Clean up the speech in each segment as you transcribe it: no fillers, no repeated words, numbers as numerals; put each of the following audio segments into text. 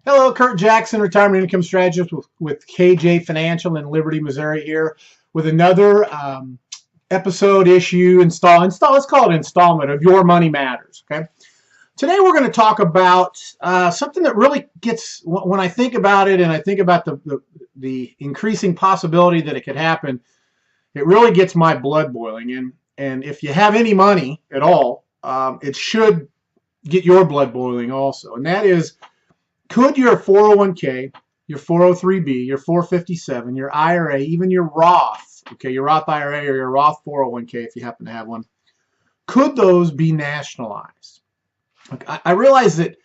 Hello, Kurt Jackson, retirement income strategist with KJ Financial in Liberty, Missouri, here with another episode, issue, let's call it installment of Your Money Matters. Okay. Today we're going to talk about something that really gets, when I think about it and I think about the increasing possibility that it could happen, it really gets my blood boiling. And if you have any money at all, it should get your blood boiling also. And that is, could your 401k, your 403b, your 457, your IRA, even your Roth, okay, your Roth IRA or your Roth 401k if you happen to have one, could those be nationalized? I realize that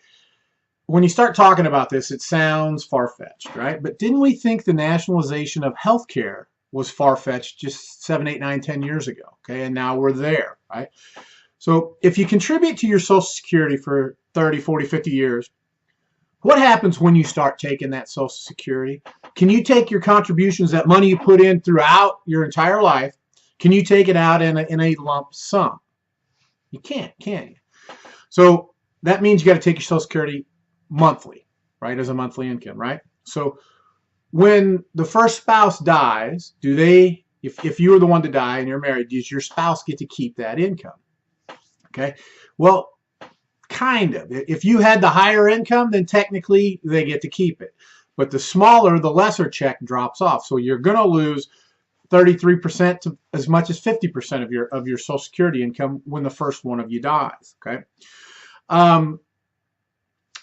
when you start talking about this, it sounds far-fetched, right? But didn't we think the nationalization of healthcare was far-fetched just 7, 8, 9, 10 years ago, okay? And now we're there, right? So if you contribute to your Social Security for 30, 40, 50 years, what happens when you start taking that Social Security? Can you take your contributions, that money you put in throughout your entire life, can you take it out in a lump sum? You can't, can you? So that means you got to take your Social Security monthly, right, as a monthly income, right? So when the first spouse dies, do they, if you were the one to die and you're married, does your spouse get to keep that income? Okay, well, kind of. If you had the higher income, then technically they get to keep it. But the smaller, the lesser check drops off. So you're going to lose 33% to as much as 50% of your Social Security income when the first one of you dies. Okay.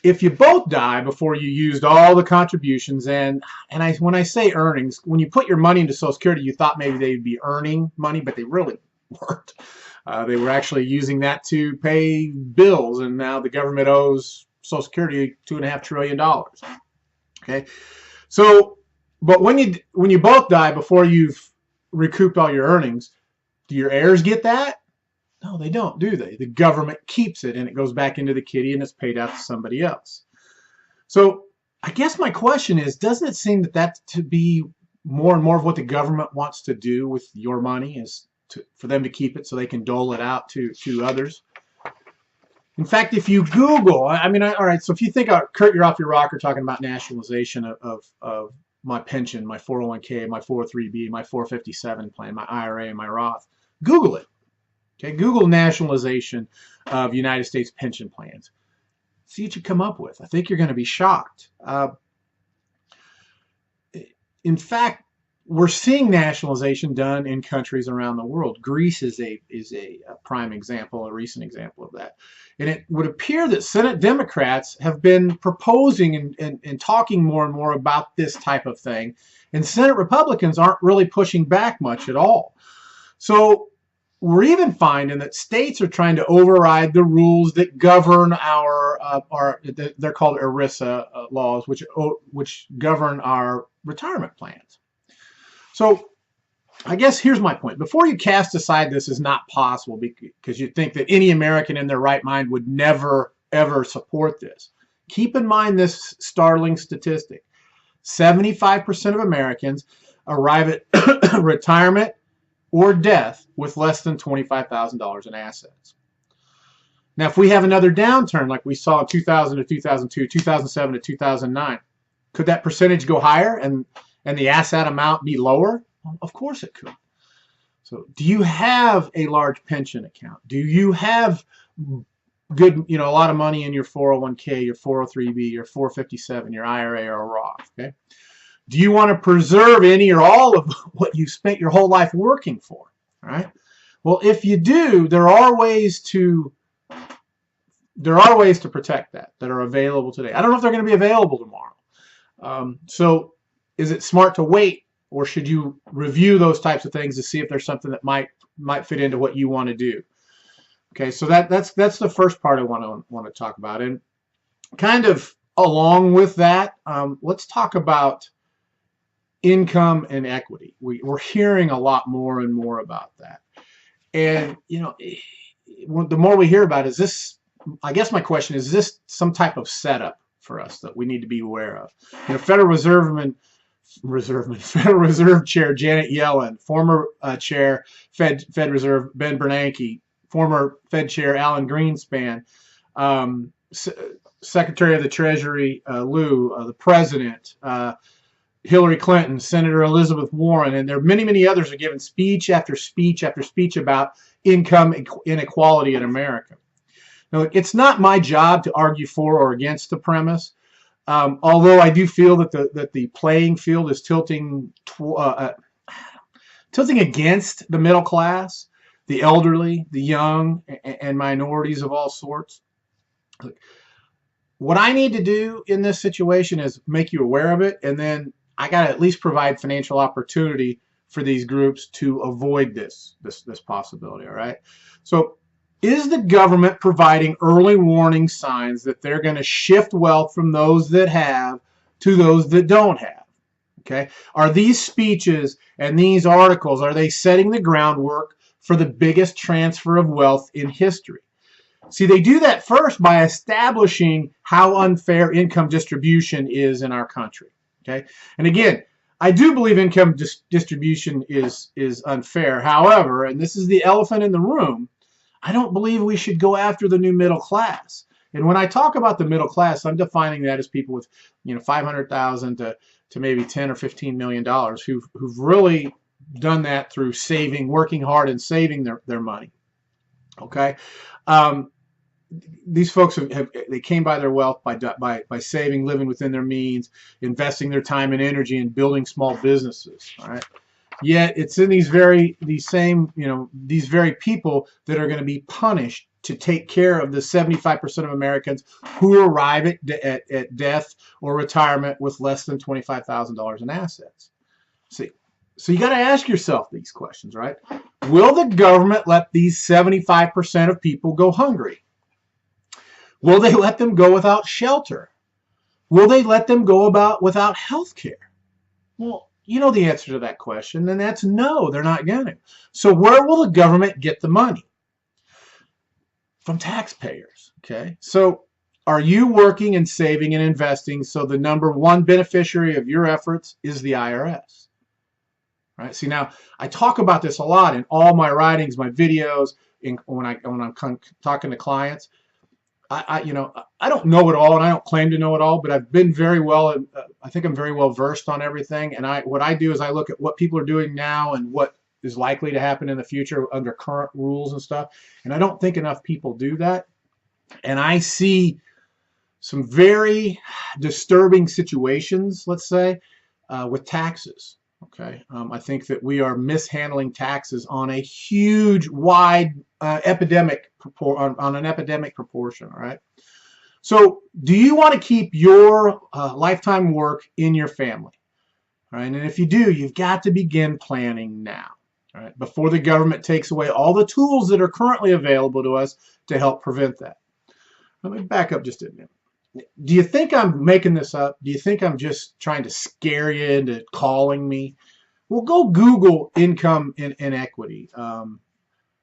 If you both die before you used all the contributions, when I say earnings, when you put your money into Social Security, you thought maybe they'd be earning money, but they really weren't. They were actually using that to pay bills, and now the government owes Social Security $2.5 trillion. Okay, so but when you both die before you've recouped all your earnings, do your heirs get that? No, they don't, do they? The government keeps it, and it goes back into the kitty, and it's paid out to somebody else. So I guess my question is, doesn't it seem that to be more and more of what the government wants to do with your money, is for them to keep it so they can dole it out to others? In fact, if you Google, all right, so if you think, Kurt, you're off your rocker talking about nationalization of my pension, my 401k, my 403b, my 457 plan, my IRA, and my Roth, Google it. Okay, Google nationalization of United States pension plans. See what you come up with. I think you're going to be shocked. In fact, we're seeing nationalization done in countries around the world. Greece is a prime example, a recent example of that. And it would appear that Senate Democrats have been proposing and talking more and more about this type of thing, and Senate Republicans aren't really pushing back much at all. So we're even finding that states are trying to override the rules that govern they're called ERISA laws, which govern our retirement plans. So I guess here's my point. Before you cast aside this is not possible because you think that any American in their right mind would never, ever support this, keep in mind this startling statistic. 75% of Americans arrive at retirement or death with less than $25,000 in assets. Now, if we have another downturn like we saw in 2000 to 2002, 2007 to 2009, could that percentage go higher and the asset amount be lower? Well, of course it could. So do you have a large pension account? Do you have good, a lot of money in your 401k, your 403b, your 457, your IRA or a Roth? Okay. Do you want to preserve any or all of what you spent your whole life working for? All right. Well, if you do, there are ways to protect that are available today. I don't know if they're going to be available tomorrow. So is it smart to wait, or should you review those types of things to see if there's something that might fit into what you want to do? Okay, so that's the first part I want to talk about, and kind of along with that, let's talk about income and equity. We're hearing a lot more and more about that, and the more we hear about it, is this, I guess my question is this some type of setup for us that we need to be aware of? Federal Reserve Chair Janet Yellen, former Chair Fed Reserve Ben Bernanke, former Fed Chair Alan Greenspan, Secretary of the Treasury Lou, the President, Hillary Clinton, Senator Elizabeth Warren, and there are many, many others are giving speech after speech after speech about income inequality in America. Now, it's not my job to argue for or against the premise, although I do feel that the playing field is tilting against the middle class, the elderly, the young, and minorities of all sorts. What I need to do in this situation is make you aware of it, and then I got to at least provide financial opportunity for these groups to avoid this possibility, all right? So is the government providing early warning signs that they're going to shift wealth from those that have to those that don't have? Okay? Are these speeches and these articles, are they setting the groundwork for the biggest transfer of wealth in history? See, they do that first by establishing how unfair income distribution is in our country. Okay, and again, I do believe income distribution is unfair. However, and this is the elephant in the room, I don't believe we should go after the new middle class. And when I talk about the middle class, I'm defining that as people with, $500,000 to maybe $10 or $15 million who've really done that through saving, working hard and saving their money. Okay. These folks they came by their wealth by saving, living within their means, investing their time and energy in building small businesses. All right. Yet it's in these very people that are going to be punished to take care of the 75% of Americans who arrive at death or retirement with less than $25,000 in assets. See, so you got to ask yourself these questions, right? Will the government let these 75% of people go hungry? Will they let them go without shelter? Will they let them go without health care? Well, you know the answer to that question, and that's no, they're not going to. So where will the government get the money? From taxpayers, okay? So are you working and saving and investing so the number one beneficiary of your efforts is the IRS? Right? See, now, I talk about this a lot in all my writings, my videos, when I'm talking to clients. I don't know it all, and I don't claim to know it all, but I've been very well. I think I'm very well versed on everything. And what I do is I look at what people are doing now and what is likely to happen in the future under current rules and stuff. And I don't think enough people do that. And I see some very disturbing situations, let's say, with taxes. Okay, I think that we are mishandling taxes on a huge, wide epidemic on an epidemic proportion. All right. So, do you want to keep your lifetime work in your family? All right, and if you do, you've got to begin planning now. All right, before the government takes away all the tools that are currently available to us to help prevent that. Let me back up just a minute. Do you think I'm making this up? Do you think I'm just trying to scare you into calling me? Well, go Google income inequity,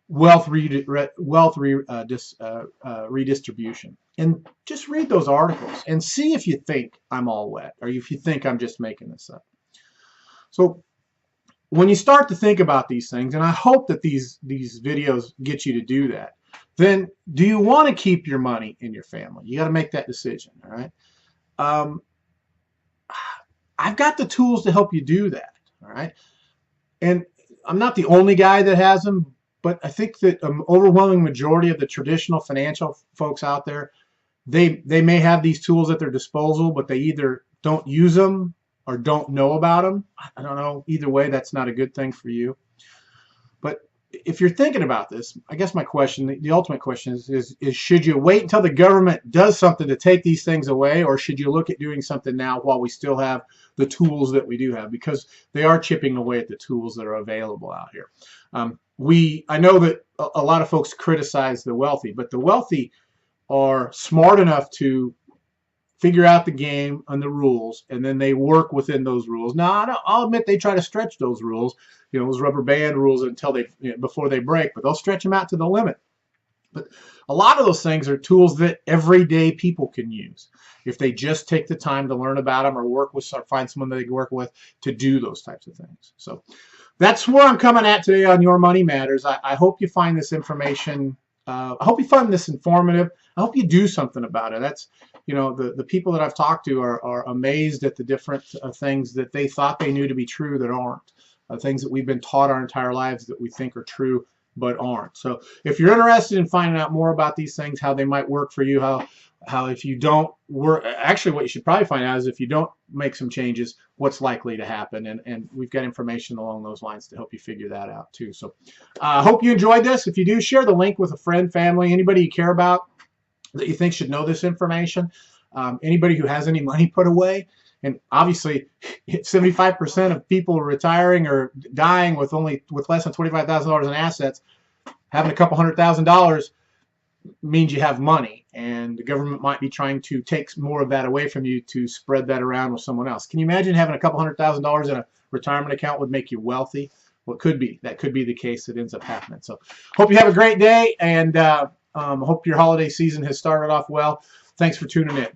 wealth redistribution, and just read those articles and see if you think I'm all wet or if you think I'm just making this up. So when you start to think about these things, and I hope that these videos get you to do that, then do you want to keep your money in your family? You got to make that decision, all right? I've got the tools to help you do that, all right? And I'm not the only guy that has them, but I think that an overwhelming majority of the traditional financial folks out there, they may have these tools at their disposal, but they either don't use them or don't know about them. I don't know. Either way, that's not a good thing for you. But if you're thinking about this, I guess my question, the ultimate question is should you wait until the government does something to take these things away, or should you look at doing something now while we still have the tools that we do have? Because they are chipping away at the tools that are available out here. I know that a lot of folks criticize the wealthy, but the wealthy are smart enough to figure out the game and the rules, and then they work within those rules. Now, I'll admit they try to stretch those rules, those rubber band rules until before they break, but they'll stretch them out to the limit. But a lot of those things are tools that everyday people can use if they just take the time to learn about them or find someone that they can work with to do those types of things. So that's where I'm coming at today on Your Money Matters. I hope you find this information. I hope you find this informative. I hope you do something about it. you know, the people that I've talked to are amazed at the different things that they thought they knew to be true that aren't. Things that we've been taught our entire lives that we think are true but aren't. So if you're interested in finding out more about these things, how they might work for you, how if you don't work, actually what you should probably find out is if you don't make some changes, what's likely to happen. And we've got information along those lines to help you figure that out too. So I hope you enjoyed this. If you do, share the link with a friend, family, anybody you care about that you think should know this information. Anybody who has any money put away. And obviously, 75% of people retiring or dying with less than $25,000 in assets. Having a couple $100,000 means you have money, and the government might be trying to take more of that away from you to spread that around with someone else. Can you imagine having a couple $100,000 in a retirement account would make you wealthy? Well, it could be. That could be the case that ends up happening. So, hope you have a great day, and hope your holiday season has started off well. Thanks for tuning in.